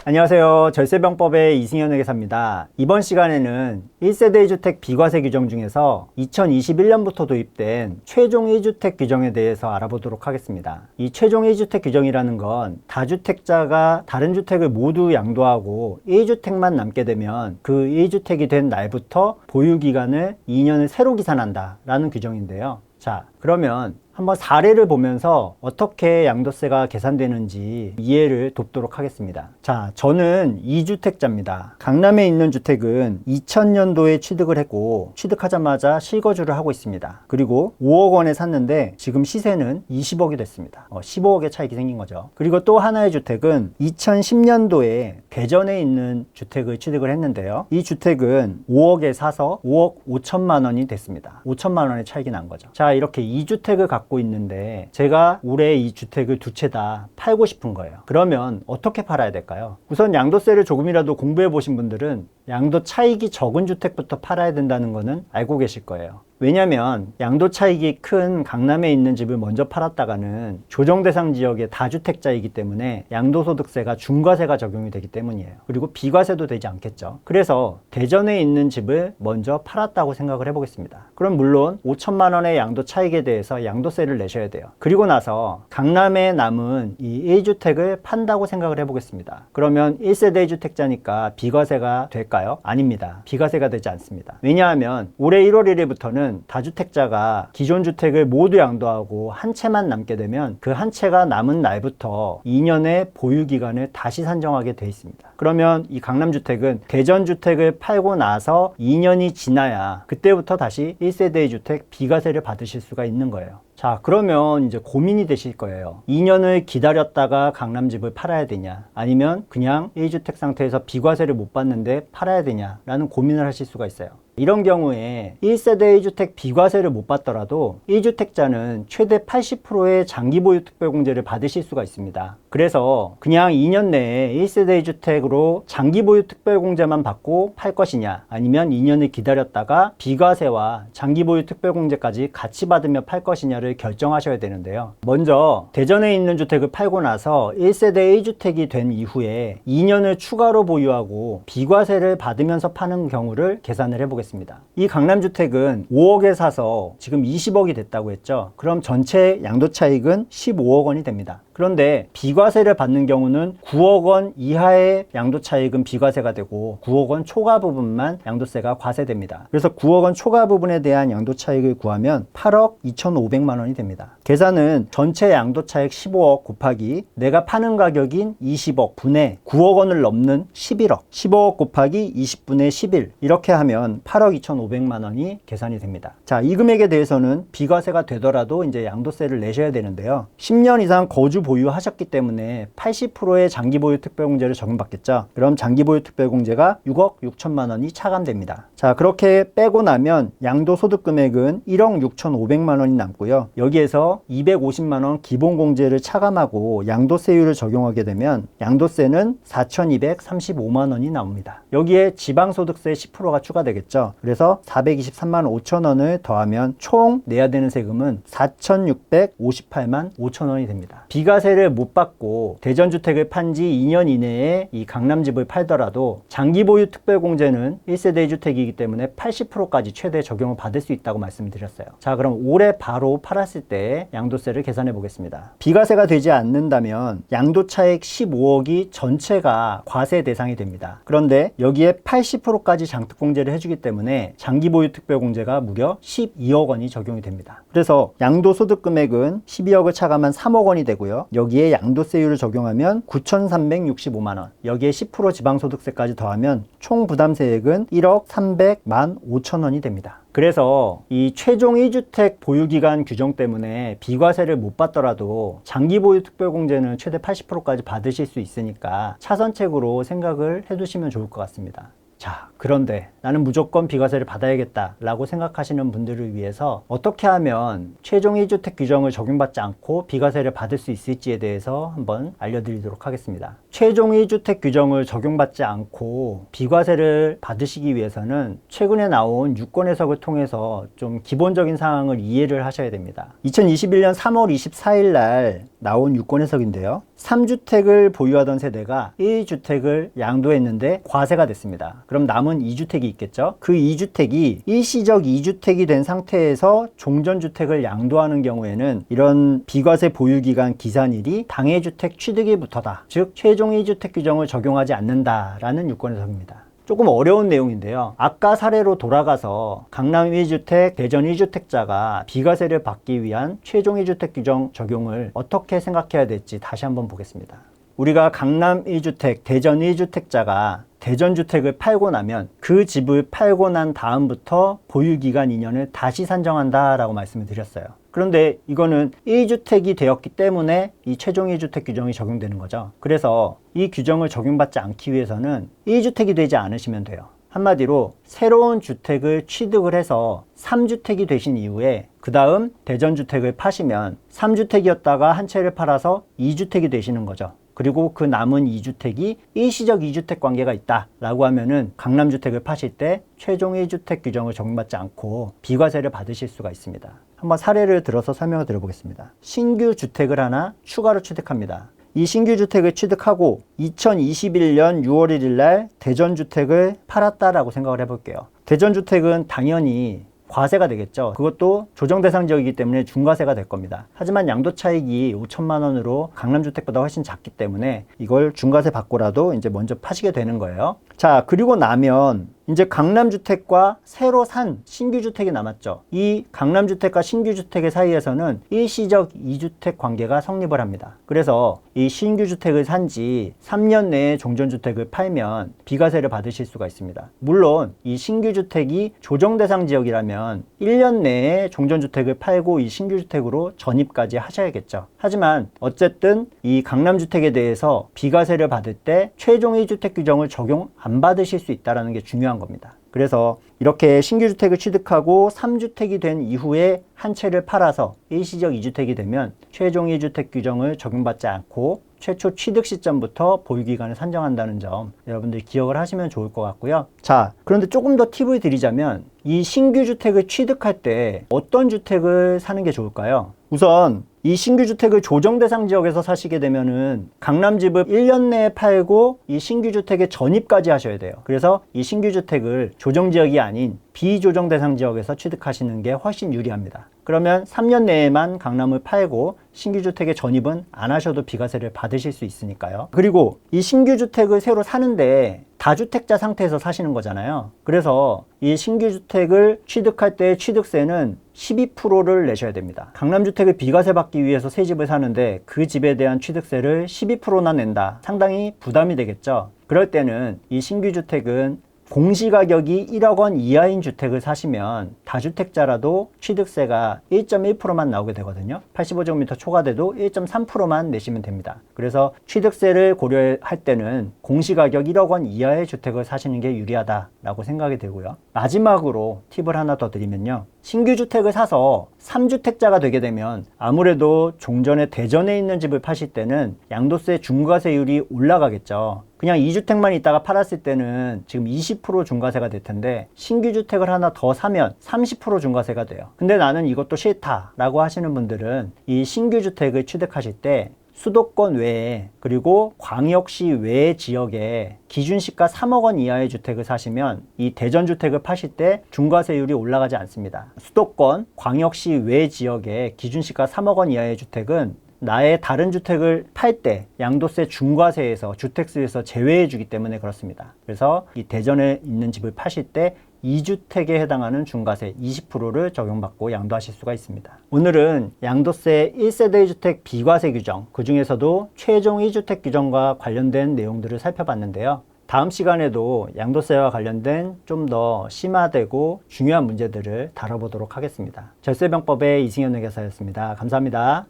안녕하세요. 절세병법의 이승현 회계사입니다. 이번 시간에는 1세대 1주택 비과세 규정 중에서 2021년부터 도입된 최종 1주택 규정에 대해서 알아보도록 하겠습니다. 이 최종 1주택 규정이라는 건 다주택자가 다른 주택을 모두 양도하고 1주택만 남게 되면 그 1주택이 된 날부터 보유기간을 2년을 새로 기산한다 라는 규정인데요. 자, 그러면 한번 사례를 보면서 어떻게 양도세가 계산되는지 이해를 돕도록 하겠습니다. 자, 저는 2주택자입니다. 강남에 있는 주택은 2000년도에 취득을 했고 취득하자마자 실거주를 하고 있습니다. 그리고 5억 원에 샀는데 지금 시세는 20억이 됐습니다. 15억의 차익이 생긴 거죠. 그리고 또 하나의 주택은 2010년도에 대전에 있는 주택을 취득을 했는데요. 이 주택은 5억에 사서 5억 5천만 원이 됐습니다. 5천만 원의 차익이 난 거죠. 자, 이렇게 2주택을 갖고 있는데 제가 올해 이 주택을 두 채 다 팔고 싶은 거예요. 그러면 어떻게 팔아야 될까요? 우선 양도세를 조금이라도 공부해 보신 분들은 양도 차익이 적은 주택부터 팔아야 된다는 거는 알고 계실 거예요. 왜냐면 양도 차익이 큰 강남에 있는 집을 먼저 팔았다가는 조정 대상 지역의 다주택자이기 때문에 양도소득세가 중과세가 적용이 되기 때문이에요. 그리고 비과세도 되지 않겠죠. 그래서 대전에 있는 집을 먼저 팔았다고 생각을 해보겠습니다. 그럼 물론 5천만 원의 양도 차익에 대해서 양도세를 내셔야 돼요. 그리고 나서 강남에 남은 이 1주택을 판다고 생각을 해보겠습니다. 그러면 1세대 1주택자니까 비과세가 될까요? 아닙니다. 비과세가 되지 않습니다. 왜냐하면 올해 1월 1일부터는 다주택자가 기존 주택을 모두 양도하고 한 채만 남게 되면 그 한 채가 남은 날부터 2년의 보유기간을 다시 산정하게 돼 있습니다. 그러면 이 강남주택은 대전주택을 팔고 나서 2년이 지나야 그때부터 다시 1세대 1주택 비과세를 받으실 수가 있는 거예요. 자, 그러면 이제 고민이 되실 거예요. 2년을 기다렸다가 강남집을 팔아야 되냐, 아니면 그냥 1주택 상태에서 비과세를 못 받는데 팔아야 되냐 라는 고민을 하실 수가 있어요. 이런 경우에 1세대 1주택 비과세를 못 받더라도 1주택자는 최대 80%의 장기보유 특별공제를 받으실 수가 있습니다. 그래서 그냥 2년 내에 1세대 1주택으로 장기보유 특별공제만 받고 팔 것이냐, 아니면 2년을 기다렸다가 비과세와 장기보유 특별공제까지 같이 받으며 팔 것이냐를 결정하셔야 되는데요. 먼저 대전에 있는 주택을 팔고 나서 1세대 1주택이 된 이후에 2년을 추가로 보유하고 비과세를 받으면서 파는 경우를 계산을 해보겠습니다. 이 강남주택은 5억에 사서 지금 20억이 됐다고 했죠. 그럼 전체 양도차익은 15억 원이 됩니다. 그런데 비과세를 받는 경우는 9억 원 이하의 양도차익은 비과세가 되고 9억 원 초과 부분만 양도세가 과세됩니다. 그래서 9억 원 초과 부분에 대한 양도차익을 구하면 8억 2,500만 원이 됩니다. 계산은 전체 양도차익 15억 곱하기 내가 파는 가격인 20억 분의 9억 원을 넘는 11억, 15억 곱하기 20분의 11 이렇게 하면 8억 2,500만 원이 계산이 됩니다. 자, 이 금액에 대해서는 비과세가 되더라도 이제 양도세를 내셔야 되는데요. 10년 이상 거주 보유하셨기 때문에 80%의 장기보유 특별공제를 적용받겠죠. 그럼 장기보유 특별공제가 6억 6천만 원이 차감됩니다. 자, 그렇게 빼고 나면 양도소득금액은 1억 6,500만 원이 남고요. 여기에서 250만 원 기본공제를 차감하고 양도세율을 적용하게 되면 양도세는 4,235만 원이 나옵니다. 여기에 지방소득세 10%가 추가되겠죠. 그래서 423만 5천 원을 더하면 총 내야 되는 세금은 4,658만 5천 원이 됩니다. 비과세를 못 받고 대전주택을 판 지 2년 이내에 이 강남집을 팔더라도 장기보유 특별공제는 1세대 1주택이기 때문에 80%까지 최대 적용을 받을 수 있다고 말씀드렸어요. 자, 그럼 올해 바로 팔았을 때 양도세를 계산해 보겠습니다. 비과세가 되지 않는다면 양도차익 15억이 전체가 과세 대상이 됩니다. 그런데 여기에 80%까지 장특공제를 해주기 때문에 장기보유 특별공제가 무려 12억 원이 적용이 됩니다. 그래서 양도소득금액은 12억을 차감한 3억 원이 되고요. 여기에 양도세율을 적용하면 9,365만 원, 여기에 10% 지방소득세까지 더하면 총 부담세액은 1억 300만 5천 원이 됩니다. 그래서 이 최종 1주택 보유기간 규정 때문에 비과세를 못 받더라도 장기보유 특별공제는 최대 80%까지 받으실 수 있으니까 차선책으로 생각을 해두시면 좋을 것 같습니다. 자, 그런데 나는 무조건 비과세를 받아야겠다 라고 생각하시는 분들을 위해서 어떻게 하면 최종 1주택 규정을 적용받지 않고 비과세를 받을 수 있을지에 대해서 한번 알려드리도록 하겠습니다. 최종 1주택 규정을 적용받지 않고 비과세를 받으시기 위해서는 최근에 나온 유권 해석을 통해서 좀 기본적인 사항을 이해를 하셔야 됩니다. 2021년 3월 24일 날 나온 유권 해석인데요. 3주택을 보유하던 세대가 1주택을 양도했는데 과세가 됐습니다. 그럼 남은 2주택이 있겠죠? 그 2주택이 일시적 2주택이 된 상태에서 종전주택을 양도하는 경우에는 이런 비과세 보유기간 기산일이 당해주택 취득일부터다. 즉 최종 1주택 규정을 적용하지 않는다라는 유권 해석입니다. 조금 어려운 내용인데요. 아까 사례로 돌아가서 강남 1주택, 대전 1주택자가 비과세를 받기 위한 최종 1주택 규정 적용을 어떻게 생각해야 될지 다시 한번 보겠습니다. 우리가 강남 1주택, 대전 1주택자가 대전주택을 팔고 나면 그 집을 팔고 난 다음부터 보유기간 2년을 다시 산정한다라고 말씀을 드렸어요. 그런데 이거는 1주택이 되었기 때문에 이 최종 1주택 규정이 적용되는 거죠. 그래서 이 규정을 적용받지 않기 위해서는 1주택이 되지 않으시면 돼요. 한마디로 새로운 주택을 취득을 해서 3주택이 되신 이후에 그 다음 대전주택을 파시면 3주택이었다가 한 채를 팔아서 2주택이 되시는 거죠. 그리고 그 남은 2주택이 일시적 2주택 관계가 있다 라고 하면은 강남주택을 파실 때 최종 1주택 규정을 적용받지 않고 비과세를 받으실 수가 있습니다. 한번 사례를 들어서 설명을 드려보겠습니다. 신규 주택을 하나 추가로 취득합니다. 이 신규 주택을 취득하고 2021년 6월 1일 날 대전주택을 팔았다라고 생각을 해볼게요. 대전주택은 당연히 과세가 되겠죠. 그것도 조정대상 지역이기 때문에 중과세가 될 겁니다. 하지만 양도차익이 5천만 원으로 강남주택보다 훨씬 작기 때문에 이걸 중과세 받고라도 이제 먼저 파시게 되는 거예요. 자, 그리고 나면 이제 강남주택과 새로 산 신규주택이 남았죠. 이 강남주택과 신규주택의 사이에서는 일시적 2주택 관계가 성립을 합니다. 그래서 이 신규주택을 산 지 3년 내에 종전주택을 팔면 비과세를 받으실 수가 있습니다. 물론 이 신규주택이 조정대상 지역이라면 1년 내에 종전주택을 팔고 이 신규주택으로 전입까지 하셔야겠죠. 하지만 어쨌든 이 강남주택에 대해서 비과세를 받을 때 최종 1주택 규정을 적용 안 받으실 수 있다는 게 중요한 겁니다. 그래서 이렇게 신규주택을 취득하고 3주택이 된 이후에 한 채를 팔아서 일시적 2주택이 되면 최종 1주택 규정을 적용받지 않고 최초 취득 시점부터 보유기간을 산정한다는 점 여러분들이 기억을 하시면 좋을 것 같고요. 자, 그런데 조금 더 팁을 드리자면 이 신규주택을 취득할 때 어떤 주택을 사는 게 좋을까요? 우선 이 신규주택을 조정대상 지역에서 사시게 되면은 강남집을 1년 내에 팔고 이 신규주택에 전입까지 하셔야 돼요. 그래서 이 신규주택을 조정지역이 아닌 비조정대상 지역에서 취득하시는 게 훨씬 유리합니다. 그러면 3년 내에만 강남을 팔고 신규주택에 전입은 안 하셔도 비과세를 받으실 수 있으니까요. 그리고 이 신규주택을 새로 사는데 다주택자 상태에서 사시는 거잖아요. 그래서 이 신규주택을 취득할 때 취득세는 12%를 내셔야 됩니다. 강남주택을 비과세 받기 위해서 새 집을 사는데 그 집에 대한 취득세를 12%나 낸다. 상당히 부담이 되겠죠. 그럴 때는 이 신규주택은 공시가격이 1억 원 이하인 주택을 사시면 다주택자라도 취득세가 1.1%만 나오게 되거든요. 85제곱미터 초과돼도 1.3%만 내시면 됩니다. 그래서 취득세를 고려할 때는 공시가격 1억 원 이하의 주택을 사시는 게 유리하다라고 생각이 들고요. 마지막으로 팁을 하나 더 드리면요. 신규주택을 사서 3주택자가 되게 되면 아무래도 종전에 대전에 있는 집을 파실 때는 양도세 중과세율이 올라가겠죠. 그냥 2주택만 있다가 팔았을 때는 지금 20% 중과세가 될 텐데 신규주택을 하나 더 사면 30% 중과세가 돼요. 근데 나는 이것도 싫다라고 하시는 분들은 이 신규주택을 취득하실 때 수도권 외에 그리고 광역시 외 지역에 기준시가 3억 원 이하의 주택을 사시면 이 대전주택을 파실 때 중과세율이 올라가지 않습니다. 수도권, 광역시 외 지역에 기준시가 3억 원 이하의 주택은 나의 다른 주택을 팔 때 양도세 중과세에서 주택수에서 제외해 주기 때문에 그렇습니다. 그래서 이 대전에 있는 집을 파실 때 2주택에 해당하는 중과세 20%를 적용받고 양도하실 수가 있습니다. 오늘은 양도세 1세대 1주택 비과세 규정, 그 중에서도 최종 1주택 규정과 관련된 내용들을 살펴봤는데요. 다음 시간에도 양도세와 관련된 좀 더 심화되고 중요한 문제들을 다뤄보도록 하겠습니다. 절세병법의 이승현 회계사였습니다. 감사합니다.